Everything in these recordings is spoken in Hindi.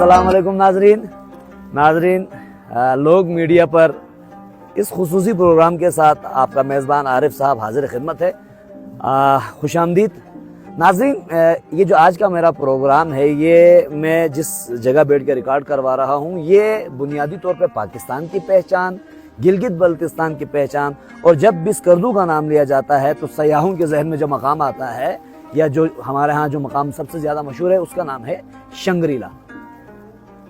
अस्सलाम वालेकुम नाजरीन। लोग मीडिया पर इस खुसूसी प्रोग्राम के साथ आपका मेज़बान आरिफ साहब हाजिर खिदमत है। खुश आमदीद नाजरीन। ये जो आज का मेरा प्रोग्राम है, ये मैं जिस जगह बैठ कर रिकॉर्ड करवा रहा हूँ, ये बुनियादी तौर पे पाकिस्तान की पहचान, गिलगित बल्तिस्तान की पहचान, और जब भी स्कर्दू का नाम लिया जाता है तो सयाहों के जहन में जो मकाम आता है, या जो हमारे यहाँ जो मकाम सबसे ज़्यादा मशहूर है, उसका नाम है शंग्रीला।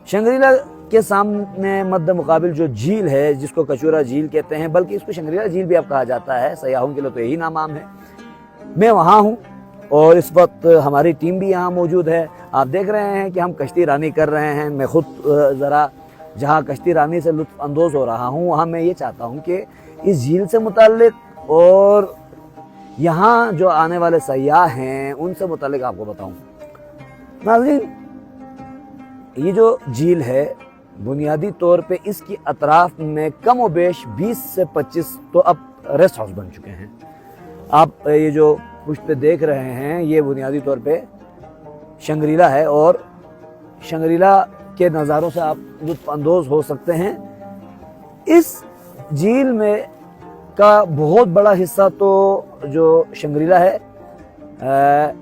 शंग्रीला के सामने मद्दे मुकाबिल जो झील है, जिसको कचूरा झील कहते हैं, बल्कि इसको शंग्रीला झील भी अब कहा जाता है, सयाहों के लिए तो यही नाम है। मैं वहाँ हूँ और इस वक्त हमारी टीम भी यहाँ मौजूद है। आप देख रहे हैं कि हम कश्ती रानी कर रहे हैं। मैं खुद ज़रा जहाँ कश्ती रानी से लुत्फ़ अंदोज़ हो रहा हूँ, वहाँ मैं ये चाहता हूँ कि इस झील से मुताल्लिक़ और यहाँ जो आने वाले सयाह हैं उनसे मुताल्लिक़ आपको बताऊँ। नाज़रीन, ये जो झील है, बुनियादी तौर पे इसकी अतराफ में कम व बेश 20 से 25 तो अब रेस्ट हाउस बन चुके हैं। आप ये जो पुष्ट पे देख रहे हैं, ये बुनियादी तौर पे शंग्रीला है और शंग्रीला के नज़ारों से आप लुत्फ़ अंदोज़ हो सकते हैं। इस झील में का बहुत बड़ा हिस्सा तो जो शंग्रीला है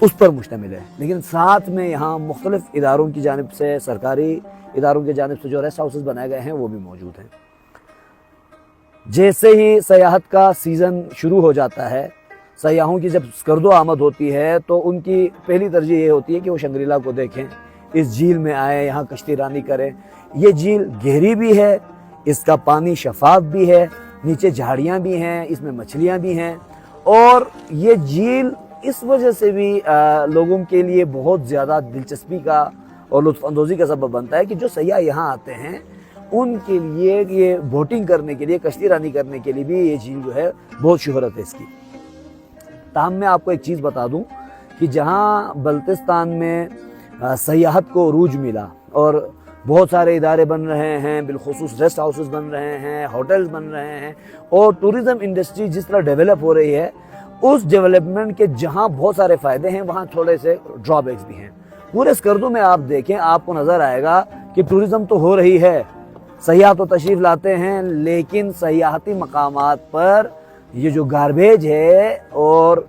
उस पर मुश्तमिल है, लेकिन साथ में यहाँ मुख्तलिफ इदारों की जानिब से, सरकारी इदारों की जानिब से जो रेस्ट हाउसेस बनाए गए हैं वो भी मौजूद हैं। जैसे ही सयाहत का सीज़न शुरू हो जाता है, सयाहों की जब स्कर्दो आमद होती है, तो उनकी पहली तरजीह ये होती है कि वो शंग्रीला को देखें, इस झील में आए, यहाँ कश्ती रानी करें। ये झील गहरी भी है, इसका पानी शफाफ भी है, नीचे झाड़ियाँ भी हैं, इसमें मछलियाँ भी हैं, और ये झील इस वजह से भी लोगों के लिए बहुत ज़्यादा दिलचस्पी का और लुत्फ़ अंदोज़ी का सबब बनता है कि जो सयाह यहाँ आते हैं उनके लिए ये बोटिंग करने के लिए, कश्ती रानी करने के लिए भी ये झील जो है बहुत शोहरत है इसकी। ताहम मैं आपको एक चीज़ बता दूं कि जहाँ बल्तिस्तान में सयाहत को उरूज मिला और बहुत सारे इदारे बन रहे हैं, बिलखुसूस रेस्ट हाउसेस बन रहे हैं, होटल्स बन रहे हैं, और टूरिज़म इंडस्ट्री जिस तरह डेवलप हो रही है, उस डेवलपमेंट के जहाँ बहुत सारे फ़ायदे हैं, वहाँ थोड़े से ड्रॉबैक्स भी हैं। पूरे स्कर्दू में आप देखें, आपको नज़र आएगा कि टूरिज़म तो हो रही है, सयाह तो तशरीफ़ लाते हैं, लेकिन सयाहती मकामात पर ये जो गार्बेज है और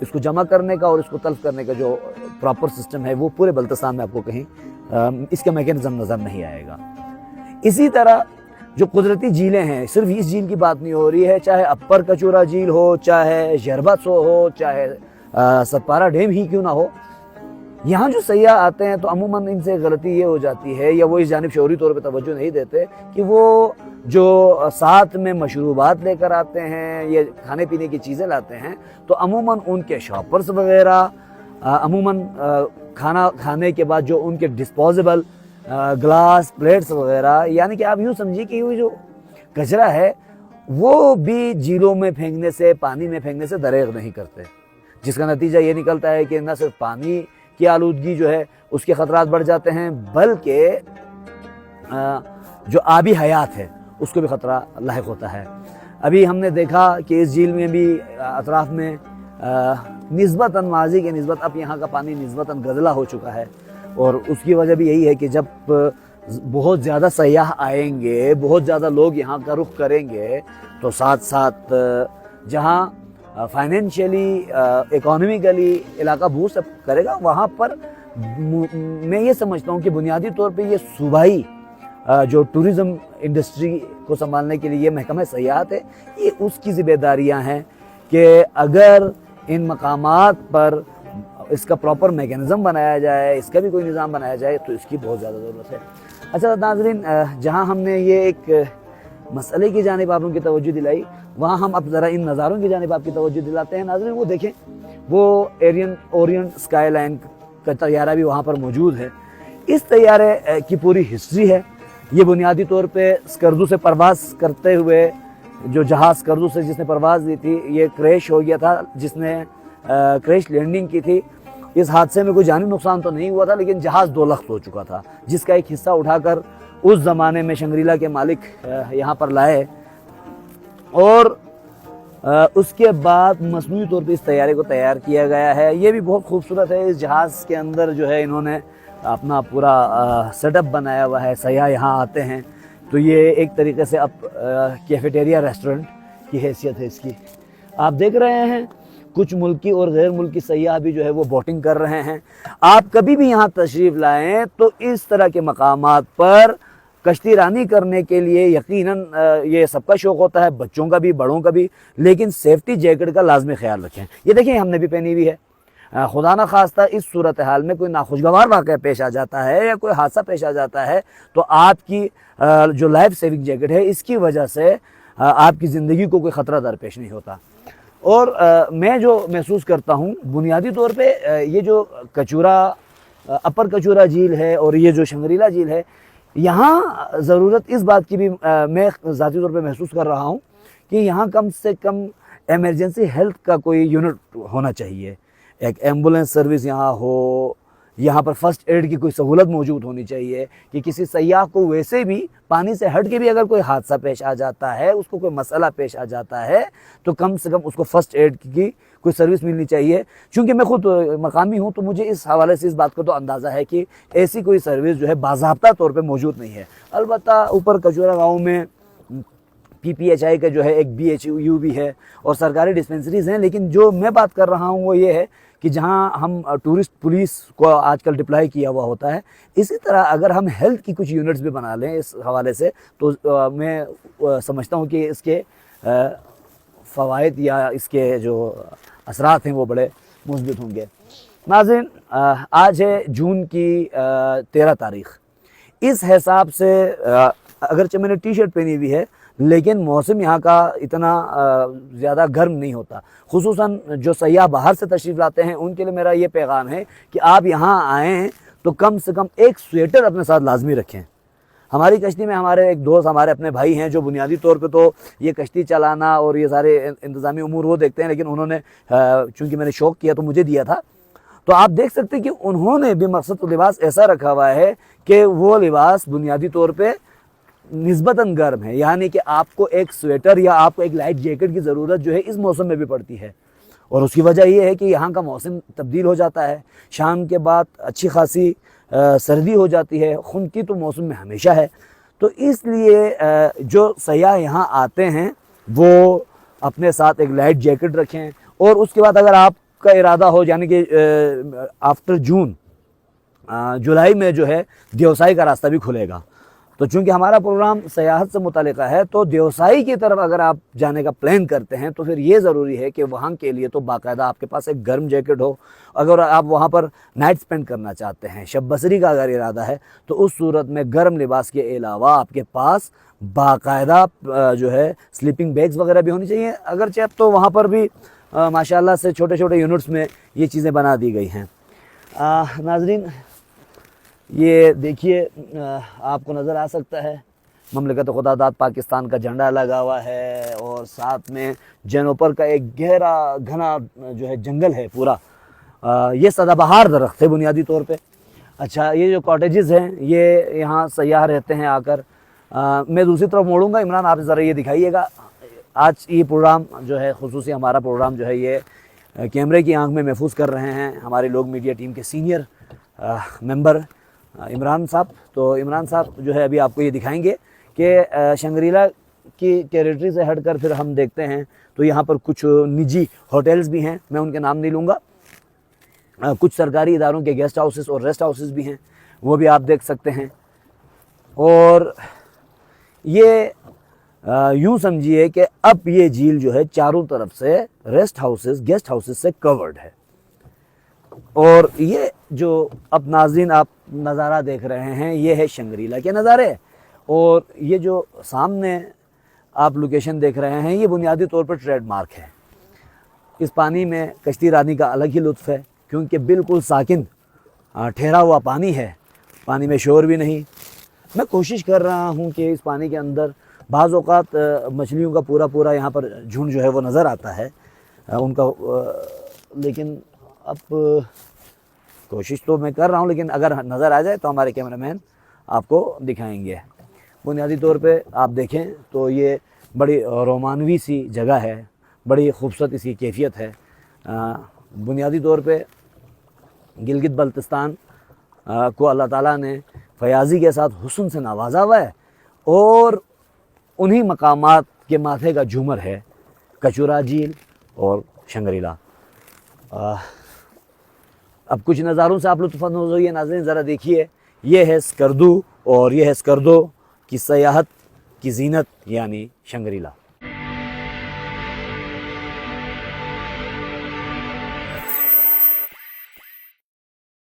इसको जमा करने का और इसको तल्फ करने का जो प्रॉपर सिस्टम है, वो पूरे बल्तिस्तान में आपको कहीं इसका मैकेनिज़्म नज़र नहीं आएगा। इसी तरह जो कुदरती झीलें हैं, सिर्फ इस झील की बात नहीं हो रही है, चाहे अपर कचूरा झील हो, चाहे जरबसो हो, चाहे सतपारा डैम ही क्यों ना हो, यहाँ जो सयाह आते हैं तो अमूमन इनसे गलती ये हो जाती है, या वो इस जानिब शौरी तौर पे तवज्जो नहीं देते कि वो जो साथ में मशरूबात लेकर आते हैं या खाने पीने की चीज़ें लाते हैं, तो अमूमन उनके शॉपर्स वगैरह, अमूमन खाना खाने के बाद जो उनके डिस्पोजेबल ग्लास प्लेट्स वगैरह, यानी कि आप यूँ समझिए कि वो जो कचरा है वो भी झीलों में फेंकने से, पानी में फेंकने से दरेग नहीं करते, जिसका नतीजा ये निकलता है कि न सिर्फ पानी की आलूदगी जो है उसके ख़तरात बढ़ जाते हैं, बल्कि जो आबी हयात है उसको भी ख़तरा लाहिक होता है। अभी हमने देखा कि इस झील में भी अतराफ़ में निस्बतन माजी के निस्बत अब यहाँ का पानी निस्बतन गज़ला हो चुका है, और उसकी वजह भी यही है कि जब बहुत ज़्यादा सयाह आएंगे, बहुत ज़्यादा लोग यहाँ का रुख करेंगे, तो साथ साथ जहाँ फाइनेंशियली, इकोनॉमिकली इलाका बूस्ट करेगा, वहाँ पर मैं ये समझता हूँ कि बुनियादी तौर पे ये सूबाई जो टूरिज़म इंडस्ट्री को संभालने के लिए ये महकमा सयाहत है, ये उसकी ज़िम्मेदारियाँ हैं कि अगर इन मकामात पर इसका प्रॉपर मैकेनिज़्म बनाया जाए, इसका भी कोई निज़ाम बनाया जाए, तो इसकी बहुत ज़्यादा ज़रूरत है। अच्छा नाज़रीन, जहाँ हमने ये एक मसले की जानिब आप लोगों की तवज्जो दिलाई, वहाँ हम अब ज़रा इन नज़ारों की जानिब आपकी तवज्जो दिलाते हैं। नाज़रीन, वो देखें, वो ओरिएंट स्काईलाइन का तैयारा भी वहाँ पर मौजूद है। इस तैयारे की पूरी हिस्ट्री है। ये बुनियादी तौर पे स्कर्दू से परवाज़ करते हुए जो जहाज़ स्कर्दू से जिसने परवाज़ दी थी, ये क्रैश हो गया था, जिसने क्रैश लैंडिंग की थी। इस हादसे में कोई जानी नुकसान तो नहीं हुआ था, लेकिन जहाज़ दो लख्त हो चुका था, जिसका एक हिस्सा उठाकर उस ज़माने में शंग्रीला के मालिक यहाँ पर लाए, और उसके बाद मसनूई तौर पे इस तैयारे को तैयार किया गया है। ये भी बहुत खूबसूरत है। इस जहाज़ के अंदर जो है इन्होंने अपना पूरा सेटअप बनाया हुआ है। सयाह यहाँ आते हैं तो ये एक तरीके से अब कैफेटेरिया रेस्टोरेंट की हैसियत है इसकी। आप देख रहे हैं कुछ मुल्की और गैर मुल्की सयाह भी जो है वो बोटिंग कर रहे हैं। आप कभी भी यहाँ तशरीफ़ लाएँ तो इस तरह के मकामात पर कश्ती रानी करने के लिए यकीनन ये सबका शौक़ होता है, बच्चों का भी बड़ों का भी, लेकिन सेफ्टी जैकेट का लाजमी ख्याल रखें। ये देखिए हमने भी पहनी हुई है। खुदा ना खास्ता इस सूरत हाल में कोई नाखुशगवार वाक़या पेश आ जाता है या कोई हादसा पेश आ जाता है तो आपकी जो लाइफ सेविंग जैकेट है इसकी वजह से आपकी ज़िंदगी को कोई ख़तरा दरपेश नहीं होता। और मैं जो महसूस करता हूँ बुनियादी तौर पे ये जो कचूरा अपर कचूरा झील है और ये जो शंगरीला झील है, यहाँ ज़रूरत इस बात की भी मैं ज़ाती तौर पे महसूस कर रहा हूँ कि यहाँ कम से कम एमरजेंसी हेल्थ का कोई यूनिट होना चाहिए। एक एम्बुलेंस सर्विस यहाँ हो, यहाँ पर फर्स्ट एड की कोई सहूलत मौजूद होनी चाहिए कि किसी सयाह को वैसे भी पानी से हट के भी अगर कोई हादसा पेश आ जाता है, उसको कोई मसला पेश आ जाता है तो कम से कम उसको फर्स्ट एड की कोई सर्विस मिलनी चाहिए। चूँकि मैं खुद मकामी हूँ तो मुझे इस हवाले से इस बात का तो अंदाज़ा है कि ऐसी कोई सर्विस जो है बाज़ाब्ता तौर पर मौजूद नहीं है। अलबत्ता ऊपर कचूरा गाँव में PPHI का जो है एक BHU भी है और सरकारी डिस्पेंसरीज़ हैं, लेकिन जो मैं बात कर रहा हूँ वो ये है कि जहाँ हम टूरिस्ट पुलिस को आजकल डिप्लॉय किया हुआ होता है, इसी तरह अगर हम हेल्थ की कुछ यूनिट्स भी बना लें इस हवाले से तो मैं समझता हूँ कि इसके फ़वाइद या इसके जो असरात हैं वो बड़े मुस्बित होंगे। नाज़रीन, आज है जून की 13 तारीख़। इस हिसाब से अगरचे मैंने टी शर्ट पहनी हुई है लेकिन मौसम यहाँ का इतना ज़्यादा गर्म नहीं होता। खुसूसन जो सयाह बाहर से तशरीफ़ लाते हैं उनके लिए मेरा ये पैगाम है कि आप यहाँ आएँ तो कम से कम एक स्वेटर अपने साथ लाजमी रखें। हमारी कश्ती में हमारे एक दोस्त, हमारे अपने भाई हैं जो बुनियादी तौर पे तो ये कश्ती चलाना और ये सारे इंतज़ामी उमूर वो देखते हैं, लेकिन उन्होंने चूँकि मैंने शौक़ किया तो मुझे दिया था, तो आप देख सकते हैं कि उन्होंने भी मकसद लिबास ऐसा रखा हुआ है कि वो लिबास बुनियादी तौर पर निस्बतन गर्म है, यानी कि आपको एक स्वेटर या आपको एक लाइट जैकेट की ज़रूरत जो है इस मौसम में भी पड़ती है। और उसकी वजह ये है कि यहाँ का मौसम तब्दील हो जाता है, शाम के बाद अच्छी खासी सर्दी हो जाती है, खुनकी तो मौसम में हमेशा है। तो इसलिए जो सयाह यहाँ आते हैं वो अपने साथ एक लाइट जैकेट रखें। और उसके बाद अगर आपका इरादा हो यानी कि आफ्टर जून जुलाई में जो है देवसाई का रास्ता भी खुलेगा, तो चूँकि हमारा प्रोग्राम सयाहत से मुतालिका है तो देवसाई की तरफ अगर आप जाने का प्लान करते हैं तो फिर ये ज़रूरी है कि वहाँ के लिए तो बाकायदा आपके पास एक गर्म जैकेट हो। अगर आप वहाँ पर नाइट स्पेंड करना चाहते हैं, शब बसरी का अगर इरादा है, तो उस सूरत में गर्म लिबास के अलावा आपके पास बाकायदा जो है स्लीपिंग बैग्स वगैरह भी होनी चाहिए। अगरचे अब तो वहाँ पर भी माशाल्लाह से छोटे छोटे यूनिट्स में ये चीज़ें बना दी गई हैं। नाजरीन, ये देखिए आपको नज़र आ सकता है ममलिकत खुदादाद पाकिस्तान का झंडा लगा हुआ है और साथ में जनोपर का एक गहरा घना जो है जंगल है पूरा। ये सदाबहार दरख्त है बुनियादी तौर पे। अच्छा, ये जो कॉटेजेस हैं ये यहाँ सयाह रहते हैं आकर। मैं दूसरी तरफ मोड़ूंगा। इमरान, आप ज़रा ये दिखाइएगा। आज ये प्रोग्राम जो है खुसूसी हमारा प्रोग्राम जो है ये कैमरे की आंख में महफूज कर रहे हैं हमारे लोग मीडिया टीम के सीनियर मेंबर इमरान साहब। तो इमरान साहब जो है अभी आपको ये दिखाएंगे कि शंगरीला की टेरिटरी से हटकर फिर हम देखते हैं तो यहाँ पर कुछ निजी होटल्स भी हैं, मैं उनके नाम नहीं लूँगा। कुछ सरकारी इदारों के गेस्ट हाउसेस और रेस्ट हाउसेस भी हैं, वो भी आप देख सकते हैं। और ये यूँ समझिए कि अब ये झील जो है चारों तरफ से रेस्ट हाउसेस गेस्ट हाउसेस से कवर्ड है। और ये जो अब नाज़रीन आप नज़ारा देख रहे हैं ये है शंगरीला के नज़ारे। और ये जो सामने आप लोकेशन देख रहे हैं ये बुनियादी तौर पर ट्रेडमार्क है। इस पानी में कश्ती रानी का अलग ही लुत्फ़ है क्योंकि बिल्कुल साकिन ठहरा हुआ पानी है, पानी में शोर भी नहीं। मैं कोशिश कर रहा हूँ कि इस पानी के अंदर बाज़ औक़ात मछलियों का पूरा यहाँ पर झुंड जो है वो नज़र आता है उनका, लेकिन अब कोशिश तो मैं कर रहा हूँ, लेकिन अगर नज़र आ जाए तो हमारे कैमरामैन आपको दिखाएंगे। बुनियादी तौर पे आप देखें तो ये बड़ी रोमानवी सी जगह है, बड़ी खूबसूरत इसकी कैफियत है। बुनियादी तौर पे गिलगित बल्तिस्तान को अल्लाह ताला ने फयाज़ी के साथ हुस्न से नवाजा हुआ है और उन्हीं मकामात के माथे का झूमर है कचूरा झील और शंग्रीला। अब कुछ नज़ारों से आप लुत्फ़अंदोज़ होइए नाज़रीन, ज़रा देखिए, ये है स्कर्दू और ये है स्कर्दो की सयाहत की जीनत यानी शंग्रीला।